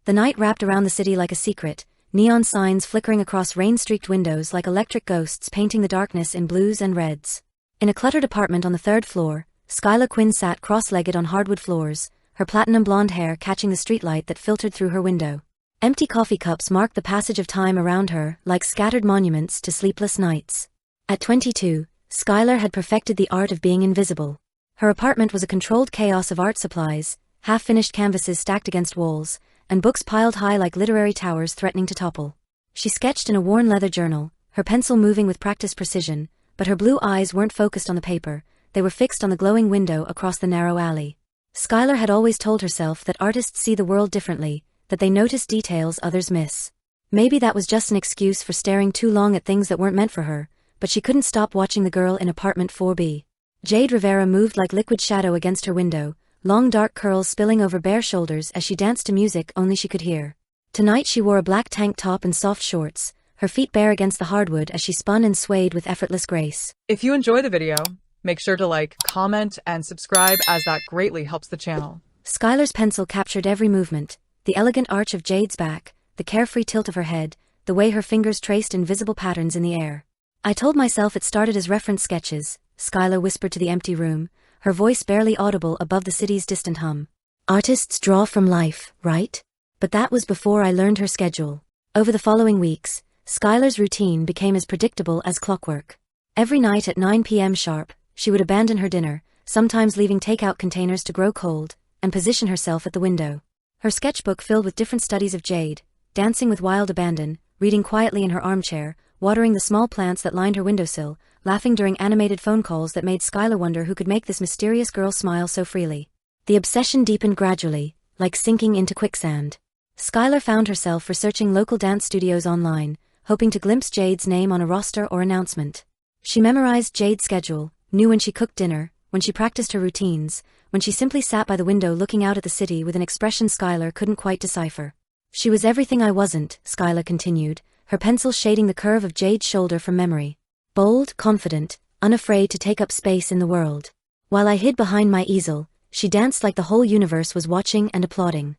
The night wrapped around the city like a secret, neon signs flickering across rain-streaked windows like electric ghosts painting the darkness in blues and reds. In a cluttered apartment on the third floor, Skylar Quinn sat cross-legged on hardwood floors, her platinum blonde hair catching the streetlight that filtered through her window. Empty coffee cups marked the passage of time around her like scattered monuments to sleepless nights. At 22, Skylar had perfected the art of being invisible. Her apartment was a controlled chaos of art supplies, half-finished canvases stacked against walls, and books piled high like literary towers threatening to topple. She sketched in a worn leather journal, her pencil moving with practiced precision, but her blue eyes weren't focused on the paper, they were fixed on the glowing window across the narrow alley. Skylar had always told herself that artists see the world differently, that they notice details others miss. Maybe that was just an excuse for staring too long at things that weren't meant for her, but she couldn't stop watching the girl in apartment 4B. Jade Rivera moved like liquid shadow against her window, long dark curls spilling over bare shoulders as she danced to music only she could hear. Tonight she wore a black tank top and soft shorts, her feet bare against the hardwood as she spun and swayed with effortless grace. If you enjoy the video, make sure to like, comment, and subscribe as that greatly helps the channel. Skylar's pencil captured every movement, the elegant arch of Jade's back, the carefree tilt of her head, the way her fingers traced invisible patterns in the air. I told myself it started as reference sketches, Skylar whispered to the empty room, her voice barely audible above the city's distant hum. Artists draw from life, right? But that was before I learned her schedule. Over the following weeks, Skylar's routine became as predictable as clockwork. Every night at 9 p.m. sharp, she would abandon her dinner, sometimes leaving takeout containers to grow cold, and position herself at the window. Her sketchbook filled with different studies of Jade, dancing with wild abandon, reading quietly in her armchair, watering the small plants that lined her windowsill, laughing during animated phone calls that made Skylar wonder who could make this mysterious girl smile so freely. The obsession deepened gradually, like sinking into quicksand. Skylar found herself researching local dance studios online, hoping to glimpse Jade's name on a roster or announcement. She memorized Jade's schedule, knew when she cooked dinner, when she practiced her routines, when she simply sat by the window looking out at the city with an expression Skylar couldn't quite decipher. She was everything I wasn't, Skylar continued, her pencil shading the curve of Jade's shoulder from memory. Bold, confident, unafraid to take up space in the world. While I hid behind my easel, she danced like the whole universe was watching and applauding.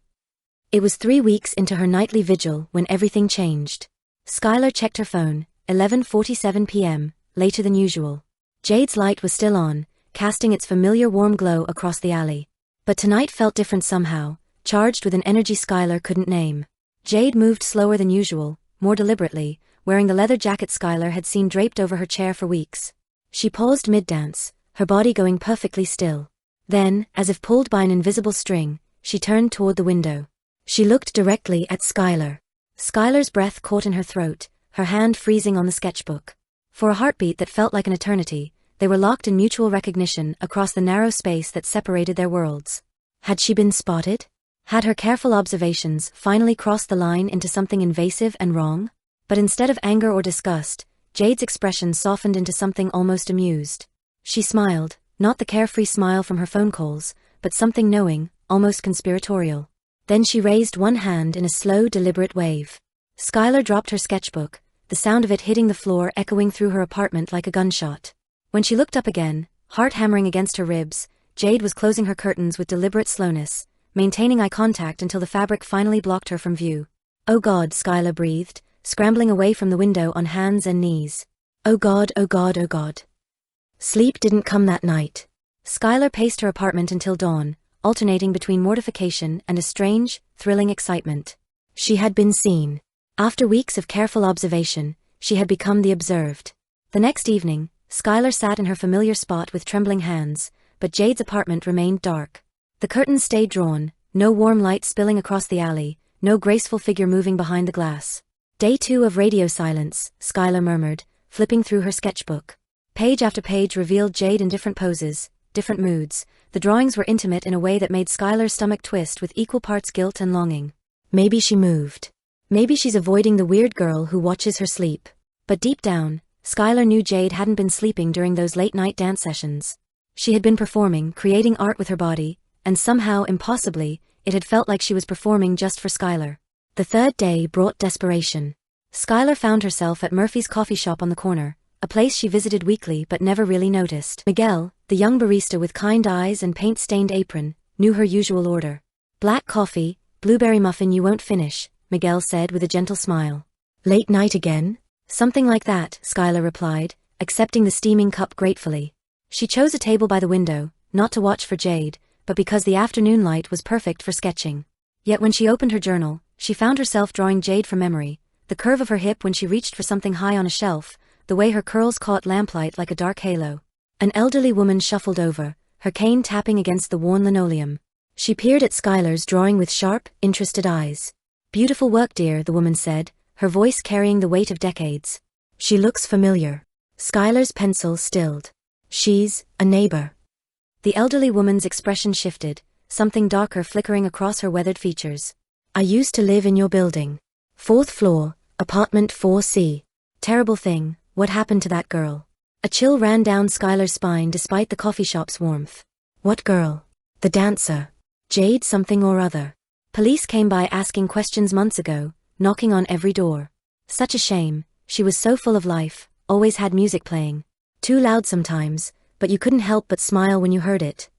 It was 3 weeks into her nightly vigil when everything changed. Skylar checked her phone, 11:47 p.m., later than usual. Jade's light was still on, casting its familiar warm glow across the alley. But tonight felt different somehow, charged with an energy Skylar couldn't name. Jade moved slower than usual, more deliberately, wearing the leather jacket Skylar had seen draped over her chair for weeks. She paused mid-dance, her body going perfectly still. Then, as if pulled by an invisible string, she turned toward the window. She looked directly at Skylar. Skylar's breath caught in her throat, her hand freezing on the sketchbook. For a heartbeat that felt like an eternity, they were locked in mutual recognition across the narrow space that separated their worlds. Had she been spotted? Had her careful observations finally crossed the line into something invasive and wrong? But instead of anger or disgust, Jade's expression softened into something almost amused. She smiled, not the carefree smile from her phone calls, but something knowing, almost conspiratorial. Then she raised one hand in a slow, deliberate wave. Skylar dropped her sketchbook, the sound of it hitting the floor echoing through her apartment like a gunshot. When she looked up again, heart hammering against her ribs, Jade was closing her curtains with deliberate slowness, maintaining eye contact until the fabric finally blocked her from view. "Oh God," Skylar breathed, scrambling away from the window on hands and knees. "Oh God, oh God, oh God." Sleep didn't come that night. Skylar paced her apartment until dawn, alternating between mortification and a strange, thrilling excitement. She had been seen. After weeks of careful observation, she had become the observed. The next evening, Skylar sat in her familiar spot with trembling hands, but Jade's apartment remained dark. The curtains stayed drawn, no warm light spilling across the alley, no graceful figure moving behind the glass. "Day 2 of radio silence," Skylar murmured, flipping through her sketchbook. Page after page revealed Jade in different poses, different moods. The drawings were intimate in a way that made Skylar's stomach twist with equal parts guilt and longing. Maybe she moved. Maybe she's avoiding the weird girl who watches her sleep. But deep down, Skylar knew Jade hadn't been sleeping during those late-night dance sessions. She had been performing, creating art with her body, and somehow, impossibly, it had felt like she was performing just for Skylar. The third day brought desperation. Skylar found herself at Murphy's coffee shop on the corner, a place she visited weekly but never really noticed. Miguel, the young barista with kind eyes and paint-stained apron, knew her usual order. Black coffee, Blueberry muffin you won't finish, Miguel said with a gentle smile. Late night again? Something like that, Skylar replied, accepting the steaming cup gratefully. She chose a table by the window, not to watch for Jade, but because the afternoon light was perfect for sketching. Yet when she opened her journal, she found herself drawing Jade from memory, the curve of her hip when she reached for something high on a shelf, the way her curls caught lamplight like a dark halo. An elderly woman shuffled over, her cane tapping against the worn linoleum. She peered at Skylar's drawing with sharp, interested eyes. Beautiful work, dear, the woman said, her voice carrying the weight of decades. She looks familiar. Skylar's pencil stilled. She's a neighbor. The elderly woman's expression shifted, something darker flickering across her weathered features. I used to live in your building. 4th floor, apartment 4C. Terrible thing, what happened to that girl? A chill ran down Skylar's spine despite the coffee shop's warmth. What girl? The dancer. Jade something or other. Police came by asking questions months ago, knocking on every door. Such a shame, she was so full of life, always had music playing. Too loud sometimes, but you couldn't help but smile when you heard it.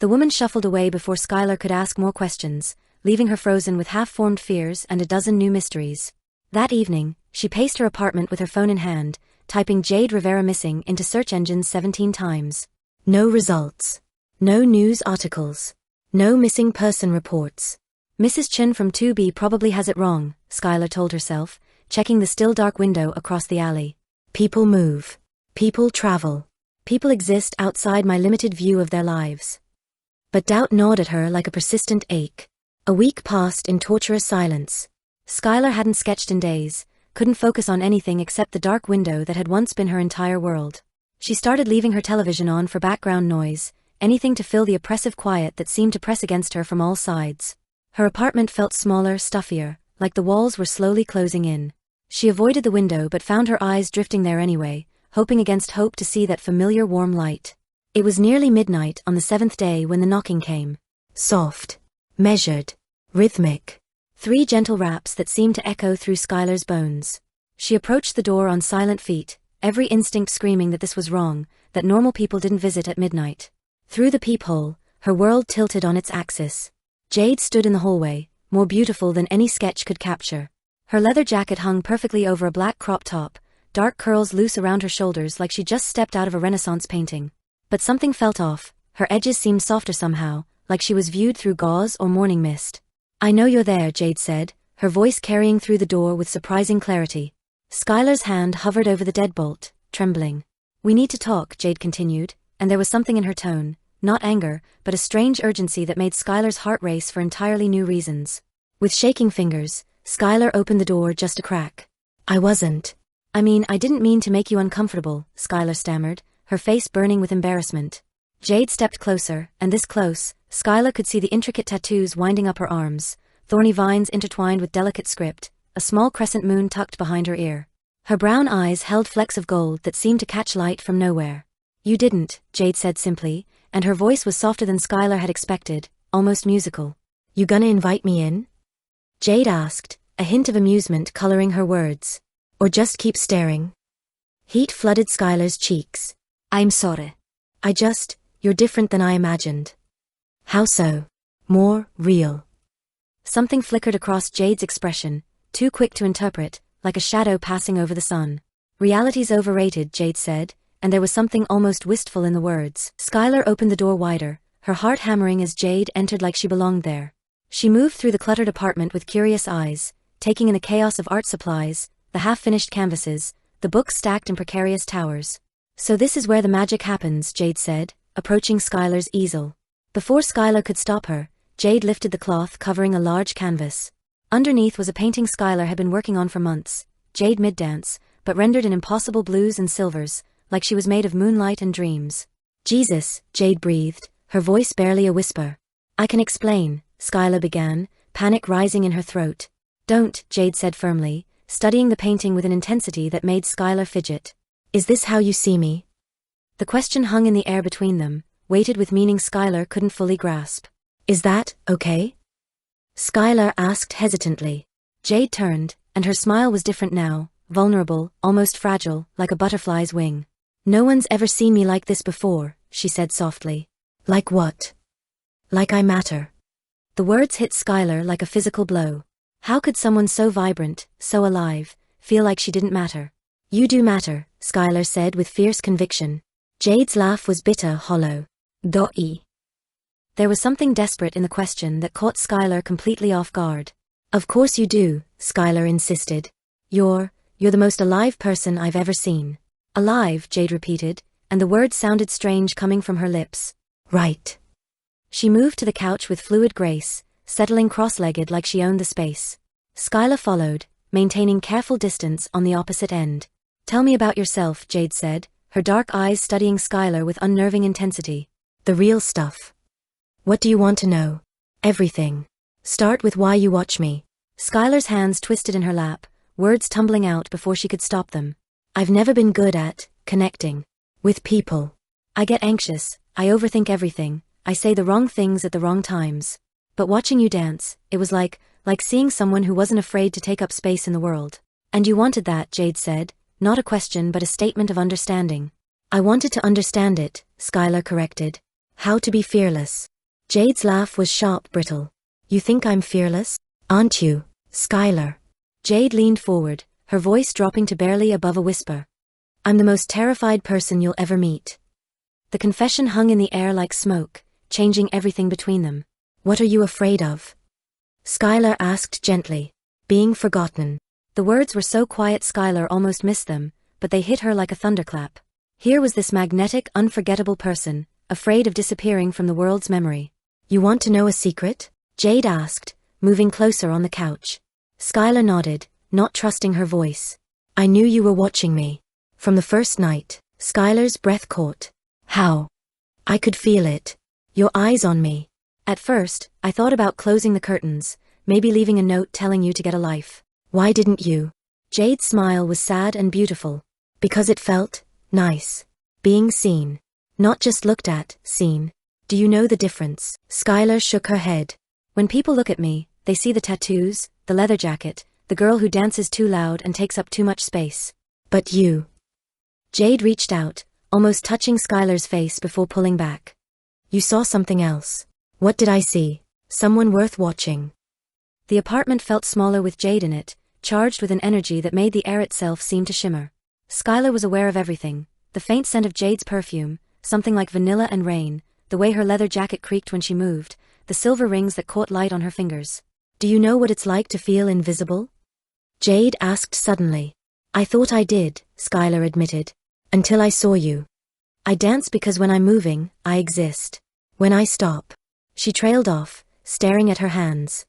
The woman shuffled away before Skylar could ask more questions, leaving her frozen with half-formed fears and a dozen new mysteries. That evening, she paced her apartment with her phone in hand, typing Jade Rivera missing into search engines 17 times. No results. No news articles. No missing person reports. Mrs. Chen from 2B probably has it wrong, Skylar told herself, checking the still dark window across the alley. People move. People travel. People exist outside my limited view of their lives. But doubt gnawed at her like a persistent ache. A week passed in torturous silence. Skylar hadn't sketched in days, couldn't focus on anything except the dark window that had once been her entire world. She started leaving her television on for background noise, anything to fill the oppressive quiet that seemed to press against her from all sides. Her apartment felt smaller, stuffier, like the walls were slowly closing in. She avoided the window but found her eyes drifting there anyway, hoping against hope to see that familiar warm light. It was nearly midnight on the 7th day when the knocking came. Soft. Measured. Rhythmic. 3 gentle raps that seemed to echo through Skylar's bones. She approached the door on silent feet, every instinct screaming that this was wrong, that normal people didn't visit at midnight. Through the peephole, her world tilted on its axis. Jade stood in the hallway, more beautiful than any sketch could capture. Her leather jacket hung perfectly over a black crop top, dark curls loose around her shoulders like she just stepped out of a Renaissance painting. But something felt off, her edges seemed softer somehow, like she was viewed through gauze or morning mist. I know you're there, Jade said, her voice carrying through the door with surprising clarity. Skylar's hand hovered over the deadbolt, trembling. We need to talk, Jade continued, and there was something in her tone, not anger, but a strange urgency that made Skylar's heart race for entirely new reasons. With shaking fingers, Skylar opened the door just a crack. I didn't mean to make you uncomfortable, Skylar stammered, her face burning with embarrassment. Jade stepped closer, and this close, Skylar could see the intricate tattoos winding up her arms, thorny vines intertwined with delicate script, a small crescent moon tucked behind her ear. Her brown eyes held flecks of gold that seemed to catch light from nowhere. You didn't, Jade said simply, and her voice was softer than Skylar had expected, almost musical. You gonna invite me in? Jade asked, a hint of amusement coloring her words. Or just keep staring? Heat flooded Skylar's cheeks. I'm sorry. You're different than I imagined. How so? More real. Something flickered across Jade's expression, too quick to interpret, like a shadow passing over the sun. Reality's overrated, Jade said, and there was something almost wistful in the words. Skylar opened the door wider, her heart hammering as Jade entered like she belonged there. She moved through the cluttered apartment with curious eyes, taking in the chaos of art supplies, the half-finished canvases, the books stacked in precarious towers. So this is where the magic happens, Jade said, approaching Skylar's easel. Before Skylar could stop her, Jade lifted the cloth covering a large canvas. Underneath was a painting Skylar had been working on for months, Jade Middance, but rendered in impossible blues and silvers, like she was made of moonlight and dreams. Jesus, Jade breathed, her voice barely a whisper. I can explain, Skylar began, panic rising in her throat. Don't, Jade said firmly, studying the painting with an intensity that made Skylar fidget. Is this how you see me? The question hung in the air between them, weighted with meaning Skylar couldn't fully grasp. Is that okay? Skylar asked hesitantly. Jade turned, and her smile was different now, vulnerable, almost fragile, like a butterfly's wing. No one's ever seen me like this before, she said softly. Like what? Like I matter. The words hit Skylar like a physical blow. How could someone so vibrant, so alive, feel like she didn't matter? You do matter, Skylar said with fierce conviction. Jade's laugh was bitter, hollow. Doi. There was something desperate in the question that caught Skylar completely off guard. Of course you do, Skylar insisted. You're the most alive person I've ever seen. Alive, Jade repeated, and the words sounded strange coming from her lips. Right. She moved to the couch with fluid grace, settling cross-legged like she owned the space. Skylar followed, maintaining careful distance on the opposite end. Tell me about yourself, Jade said, her dark eyes studying Skylar with unnerving intensity. The real stuff. What do you want to know? Everything. Start with why you watch me. Skylar's hands twisted in her lap, words tumbling out before she could stop them. I've never been good at connecting with people. I get anxious, I overthink everything, I say the wrong things at the wrong times. But watching you dance, it was like seeing someone who wasn't afraid to take up space in the world. And you wanted that, Jade said, not a question but a statement of understanding. I wanted to understand it, Skylar corrected. How to be fearless. Jade's laugh was sharp, brittle. You think I'm fearless? Aren't you, Skylar? Jade leaned forward, her voice dropping to barely above a whisper. I'm the most terrified person you'll ever meet. The confession hung in the air like smoke, changing everything between them. What are you afraid of? Skylar asked gently. Being forgotten. The words were so quiet Skylar almost missed them, but they hit her like a thunderclap. Here was this magnetic, unforgettable person, afraid of disappearing from the world's memory. You want to know a secret? Jade asked, moving closer on the couch. Skylar nodded, not trusting her voice. I knew you were watching me. From the first night. Skylar's breath caught. How? I could feel it. Your eyes on me. At first, I thought about closing the curtains, maybe leaving a note telling you to get a life. Why didn't you? Jade's smile was sad and beautiful. Because it felt nice. Being seen. Not just looked at, seen. Do you know the difference? Skylar shook her head. When people look at me, they see the tattoos, the leather jacket, the girl who dances too loud and takes up too much space. But you. Jade reached out, almost touching Skylar's face before pulling back. You saw something else. What did I see? Someone worth watching. The apartment felt smaller with Jade in it, charged with an energy that made the air itself seem to shimmer. Skylar was aware of everything, the faint scent of Jade's perfume, something like vanilla and rain, the way her leather jacket creaked when she moved, the silver rings that caught light on her fingers. Do you know what it's like to feel invisible? Jade asked suddenly. I thought I did, Skylar admitted. Until I saw you. I dance because when I'm moving, I exist. When I stop. She trailed off, staring at her hands.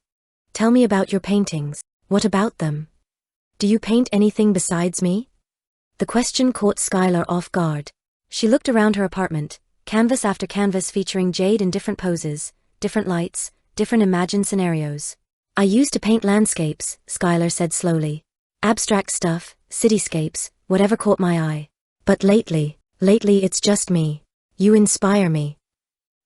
Tell me about your paintings. What about them? Do you paint anything besides me? The question caught Skylar off guard. She looked around her apartment, canvas after canvas featuring Jade in different poses, different lights, different imagined scenarios. I used to paint landscapes, Skylar said slowly. Abstract stuff, cityscapes, whatever caught my eye. But lately it's just me. You inspire me.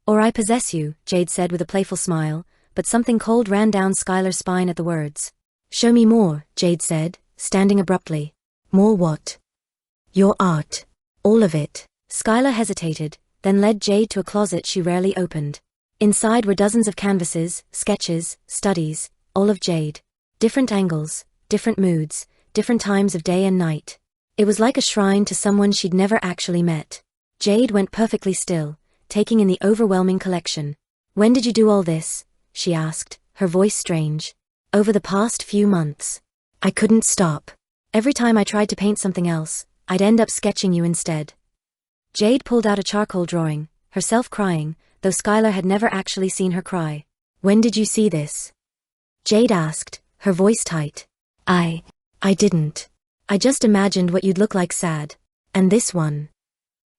Or I possess you, Jade said with a playful smile, but something cold ran down Skylar's spine at the words. Show me more, Jade said, standing abruptly. More what? Your art. All of it. Skylar hesitated, then led Jade to a closet she rarely opened. Inside were dozens of canvases, sketches, studies, all of Jade. Different angles, different moods, different times of day and night. It was like a shrine to someone she'd never actually met. Jade went perfectly still, taking in the overwhelming collection. When did you do all this? She asked, her voice strange. Over the past few months. I couldn't stop. Every time I tried to paint something else, I'd end up sketching you instead. Jade pulled out a charcoal drawing, herself crying, though Skylar had never actually seen her cry. When did you see this? Jade asked, her voice tight. I didn't. I just imagined what you'd look like sad. And this one.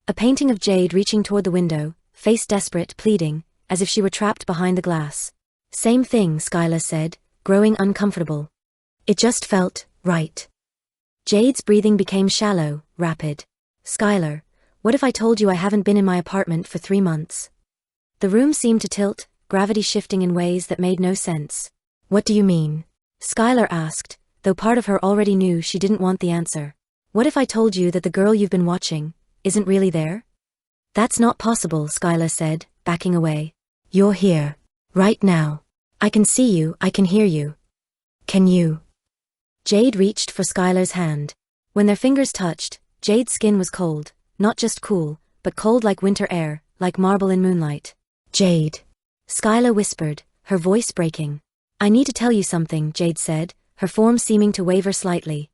A painting of Jade reaching toward the window, face desperate, pleading, as if she were trapped behind the glass. Same thing, Skylar said, growing uncomfortable. It just felt right. Jade's breathing became shallow, rapid. Skylar, what if I told you I haven't been in my apartment for 3 months? The room seemed to tilt, gravity shifting in ways that made no sense. What do you mean? Skylar asked, though part of her already knew she didn't want the answer. What if I told you that the girl you've been watching isn't really there? That's not possible, Skylar said, backing away. You're here. Right now. I can see you, I can hear you. Can you? Jade reached for Skylar's hand. When their fingers touched, Jade's skin was cold, not just cool, but cold like winter air, like marble in moonlight. Jade. Skylar whispered, her voice breaking. I need to tell you something, Jade said, her form seeming to waver slightly.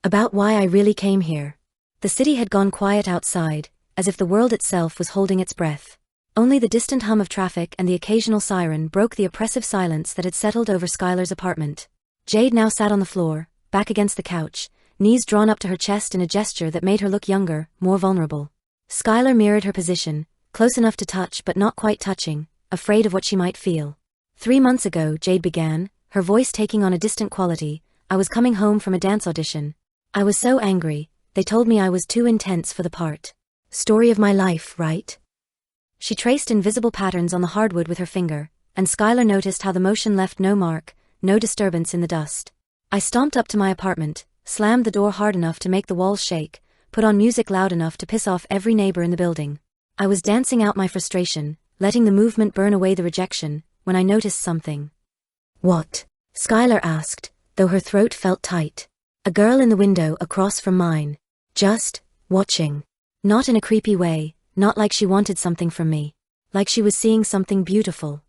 About why I really came here. The city had gone quiet outside, as if the world itself was holding its breath. Only the distant hum of traffic and the occasional siren broke the oppressive silence that had settled over Skylar's apartment. Jade now sat on the floor, back against the couch, knees drawn up to her chest in a gesture that made her look younger, more vulnerable. Skylar mirrored her position, close enough to touch but not quite touching, afraid of what she might feel. 3 months ago, Jade began, her voice taking on a distant quality, I was coming home from a dance audition. I was so angry, they told me I was too intense for the part. Story of my life, right? She traced invisible patterns on the hardwood with her finger, and Skylar noticed how the motion left no mark, no disturbance in the dust. I stomped up to my apartment, slammed the door hard enough to make the walls shake, put on music loud enough to piss off every neighbor in the building. I was dancing out my frustration, letting the movement burn away the rejection, when I noticed something. What? Skylar asked, though her throat felt tight. A girl in the window across from mine. Just watching. Not in a creepy way, not like she wanted something from me. Like she was seeing something beautiful.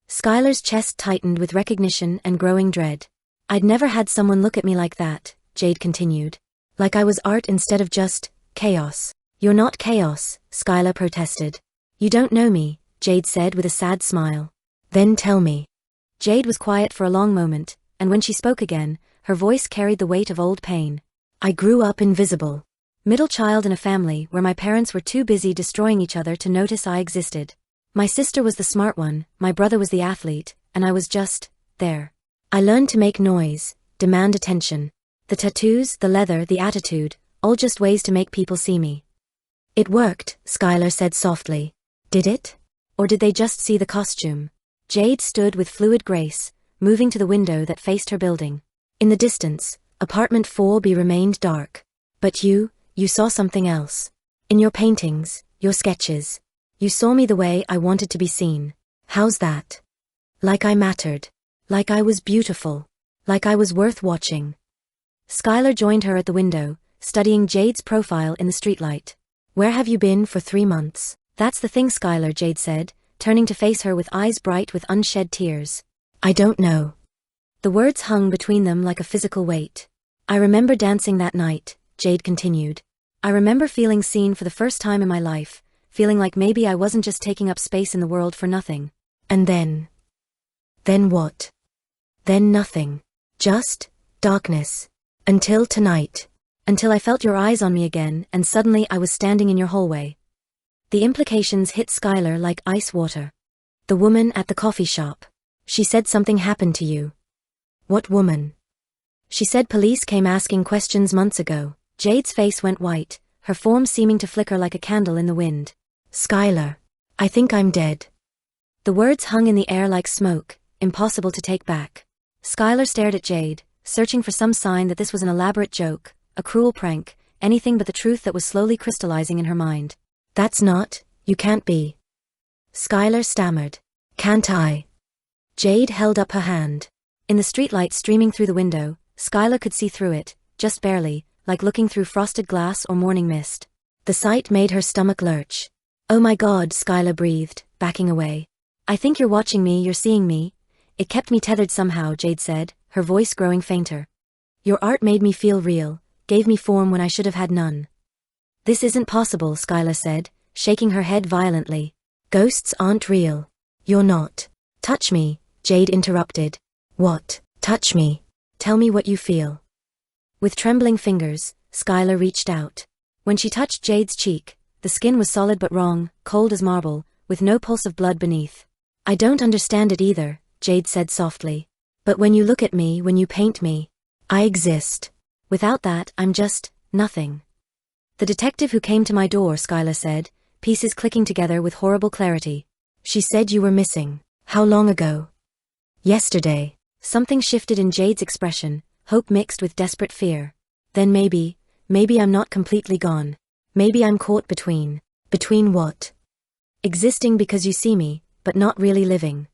Skylar's chest tightened with recognition and growing dread. I'd never had someone look at me like that, Jade continued. Like I was art instead of just chaos. You're not chaos, Skylar protested. You don't know me, Jade said with a sad smile. Then tell me. Jade was quiet for a long moment, and when she spoke again, her voice carried the weight of old pain. I grew up invisible. Middle child in a family where my parents were too busy destroying each other to notice I existed. My sister was the smart one, my brother was the athlete, and I was just there. I learned to make noise, demand attention. The tattoos, the leather, the attitude, all just ways to make people see me. It worked, Skylar said softly. Did it? Or did they just see the costume? Jade stood with fluid grace, moving to the window that faced her building. In the distance, apartment 4B remained dark. But you saw something else. In your paintings, your sketches. You saw me the way I wanted to be seen. How's that? Like I mattered. Like I was beautiful. Like I was worth watching. Skylar joined her at the window, studying Jade's profile in the streetlight. Where have you been for 3 months? That's the thing, Skylar, Jade said, turning to face her with eyes bright with unshed tears. I don't know. The words hung between them like a physical weight. I remember dancing that night, Jade continued. I remember feeling seen for the first time in my life, feeling like maybe I wasn't just taking up space in the world for nothing. And then? Then what? Then nothing. Just darkness. Until tonight. Until I felt your eyes on me again, and suddenly I was standing in your hallway. The implications hit Skylar like ice water. The woman at the coffee shop. She said something happened to you. What woman? She said police came asking questions months ago. Jade's face went white, her form seeming to flicker like a candle in the wind. Skylar. I think I'm dead. The words hung in the air like smoke, impossible to take back. Skylar stared at Jade, searching for some sign that this was an elaborate joke, a cruel prank, anything but the truth that was slowly crystallizing in her mind. That's not, you can't be. Skylar stammered. Can't I? Jade held up her hand. In the streetlight streaming through the window, Skylar could see through it, just barely, like looking through frosted glass or morning mist. The sight made her stomach lurch. Oh my God, Skylar breathed, backing away. I think you're watching me, you're seeing me. It kept me tethered somehow, Jade said, her voice growing fainter. Your art made me feel real, gave me form when I should have had none. This isn't possible, Skylar said, shaking her head violently. Ghosts aren't real. You're not. Touch me, Jade interrupted. What? Touch me. Tell me what you feel. With trembling fingers, Skylar reached out. When she touched Jade's cheek, the skin was solid but wrong, cold as marble, with no pulse of blood beneath. I don't understand it either, Jade said softly. But when you look at me, when you paint me, I exist. Without that, I'm just nothing. The detective who came to my door, Skylar said, pieces clicking together with horrible clarity. She said you were missing. How long ago? Yesterday. Something shifted in Jade's expression, hope mixed with desperate fear. Then maybe I'm not completely gone. Maybe I'm caught between. Between what? Existing because you see me, but not really living.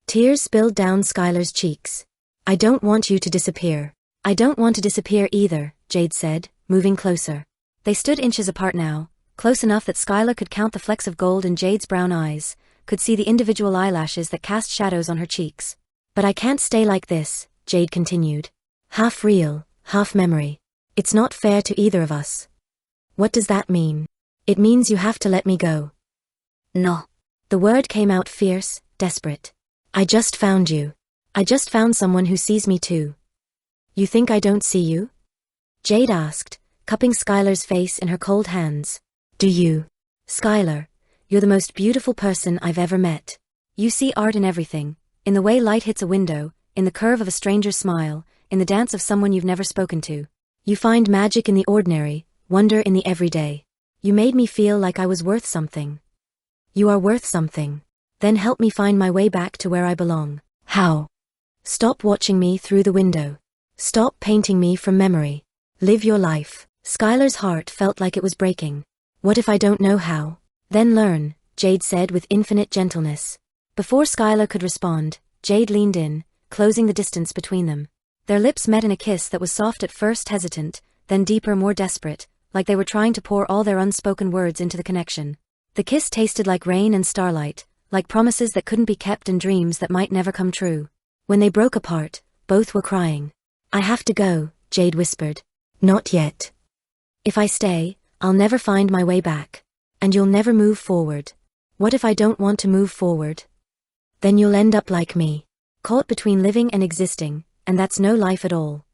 Tears spilled down Skylar's cheeks. I don't want you to disappear. I don't want to disappear either, Jade said, moving closer. They stood inches apart now, close enough that Skylar could count the flecks of gold in Jade's brown eyes, could see the individual eyelashes that cast shadows on her cheeks. But I can't stay like this, Jade continued. Half real, half memory. It's not fair to either of us. What does that mean? It means you have to let me go. No. The word came out fierce, desperate. I just found you. I just found someone who sees me too. You think I don't see you? Jade asked, cupping Skylar's face in her cold hands. Do you? Skylar, you're the most beautiful person I've ever met. You see art in everything, in the way light hits a window, in the curve of a stranger's smile, in the dance of someone you've never spoken to. You find magic in the ordinary, wonder in the everyday. You made me feel like I was worth something. You are worth something. Then help me find my way back to where I belong. How? Stop watching me through the window. Stop painting me from memory. Live your life. Skylar's heart felt like it was breaking. What if I don't know how? Then learn, Jade said with infinite gentleness. Before Skylar could respond, Jade leaned in, closing the distance between them. Their lips met in a kiss that was soft at first, hesitant, then deeper, more desperate, like they were trying to pour all their unspoken words into the connection. The kiss tasted like rain and starlight, like promises that couldn't be kept and dreams that might never come true. When they broke apart, both were crying. I have to go, Jade whispered. Not yet. If I stay, I'll never find my way back. And you'll never move forward. What if I don't want to move forward? Then you'll end up like me, caught between living and existing, and that's no life at all.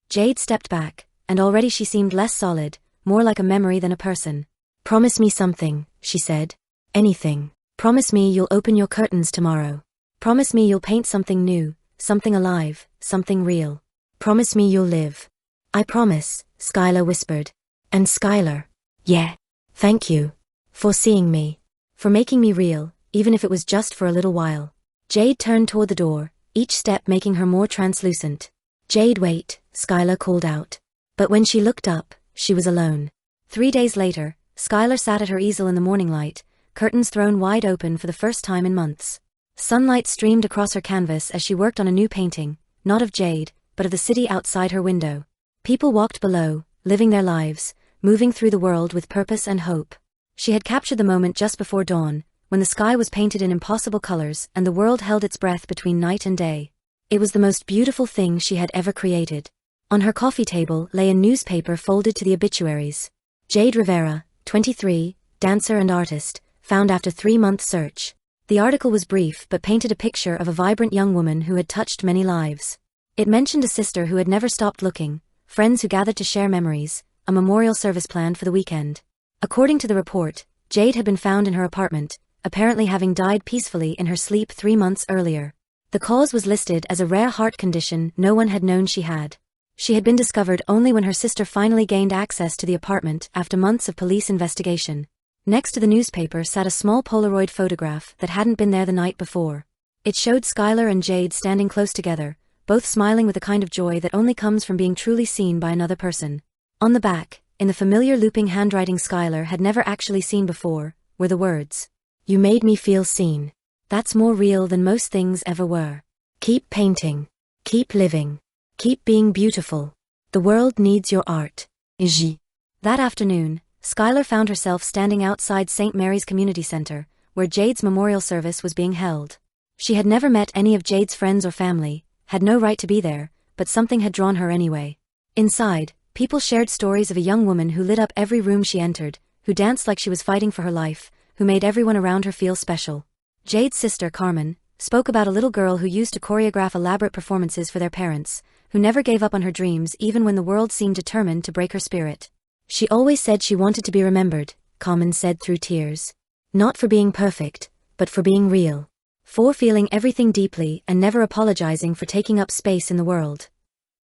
Jade stepped back, and already she seemed less solid, more like a memory than a person. Promise me something, she said. Anything. Promise me you'll open your curtains tomorrow. Promise me you'll paint something new, something alive, something real. Promise me you'll live. I promise, Skylar whispered. And Skylar. Yeah. Thank you. For seeing me. For making me real, even if it was just for a little while. Jade turned toward the door, each step making her more translucent. Jade, wait, Skylar called out. But when she looked up, she was alone. 3 days later, Skylar sat at her easel in the morning light, curtains thrown wide open for the first time in months. Sunlight streamed across her canvas as she worked on a new painting, not of Jade, but of the city outside her window. People walked below, living their lives, moving through the world with purpose and hope. She had captured the moment just before dawn, when the sky was painted in impossible colors and the world held its breath between night and day. It was the most beautiful thing she had ever created. On her coffee table lay a newspaper folded to the obituaries. Jade Rivera, 23, dancer and artist, found after 3-month search. The article was brief but painted a picture of a vibrant young woman who had touched many lives. It mentioned a sister who had never stopped looking, friends who gathered to share memories, a memorial service planned for the weekend. According to the report, Jade had been found in her apartment, apparently having died peacefully in her sleep 3 months earlier. The cause was listed as a rare heart condition no one had known she had. She had been discovered only when her sister finally gained access to the apartment after months of police investigation. Next to the newspaper sat a small Polaroid photograph that hadn't been there the night before. It showed Skylar and Jade standing close together, both smiling with a kind of joy that only comes from being truly seen by another person. On the back, in the familiar looping handwriting Skylar had never actually seen before, were the words, "You made me feel seen. That's more real than most things ever were. Keep painting. Keep living. Keep being beautiful. The world needs your art. J." That afternoon, Skylar found herself standing outside St. Mary's Community Center, where Jade's memorial service was being held. She had never met any of Jade's friends or family, had no right to be there, but something had drawn her anyway. Inside, people shared stories of a young woman who lit up every room she entered, who danced like she was fighting for her life, who made everyone around her feel special. Jade's sister, Carmen, spoke about a little girl who used to choreograph elaborate performances for their parents, who never gave up on her dreams even when the world seemed determined to break her spirit. She always said she wanted to be remembered, Carmen said through tears. Not for being perfect, but for being real. For feeling everything deeply and never apologizing for taking up space in the world.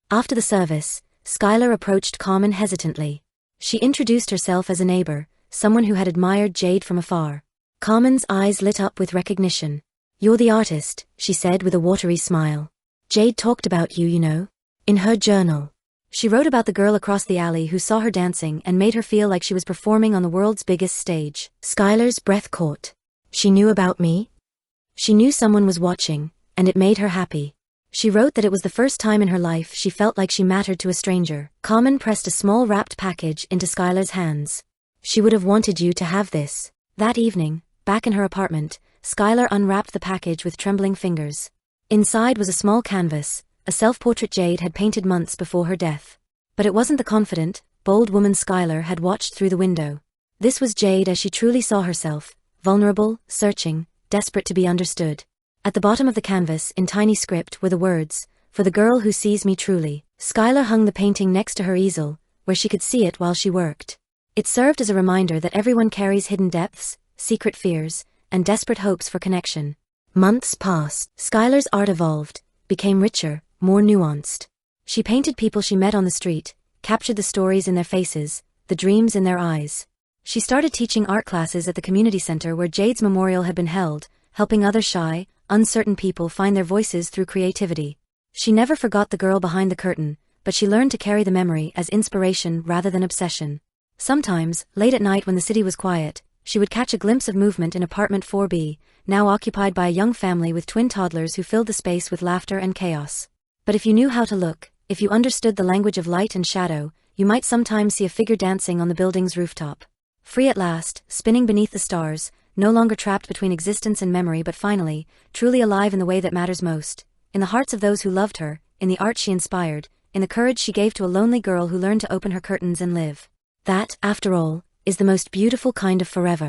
After the service, Skylar approached Carmen hesitantly. She introduced herself as a neighbor, someone who had admired Jade from afar. Carmen's eyes lit up with recognition. "You're the artist," she said with a watery smile. "Jade talked about you, you know. In her journal. She wrote about the girl across the alley who saw her dancing and made her feel like she was performing on the world's biggest stage." Skylar's breath caught. She knew about me? She knew someone was watching, and it made her happy. She wrote that it was the first time in her life she felt like she mattered to a stranger. Carmen pressed a small wrapped package into Skylar's hands. She would have wanted you to have this. That evening, back in her apartment, Skylar unwrapped the package with trembling fingers. Inside was a small canvas, a self-portrait Jade had painted months before her death. But it wasn't the confident, bold woman Skylar had watched through the window. This was Jade as she truly saw herself, vulnerable, searching, desperate to be understood. At the bottom of the canvas, in tiny script, were the words, "For the girl who sees me truly." Skylar hung the painting next to her easel, where she could see it while she worked. It served as a reminder that everyone carries hidden depths, secret fears, and desperate hopes for connection. Months passed. Skylar's art evolved, became richer, more nuanced. She painted people she met on the street, captured the stories in their faces, the dreams in their eyes. She started teaching art classes at the community center where Jade's memorial had been held, helping other shy, uncertain people find their voices through creativity. She never forgot the girl behind the curtain, but she learned to carry the memory as inspiration rather than obsession. Sometimes, late at night when the city was quiet, she would catch a glimpse of movement in apartment 4B, now occupied by a young family with twin toddlers who filled the space with laughter and chaos. But if you knew how to look, if you understood the language of light and shadow, you might sometimes see a figure dancing on the building's rooftop. Free at last, spinning beneath the stars, no longer trapped between existence and memory but finally, truly alive in the way that matters most. In the hearts of those who loved her, in the art she inspired, in the courage she gave to a lonely girl who learned to open her curtains and live. That, after all, is the most beautiful kind of forever.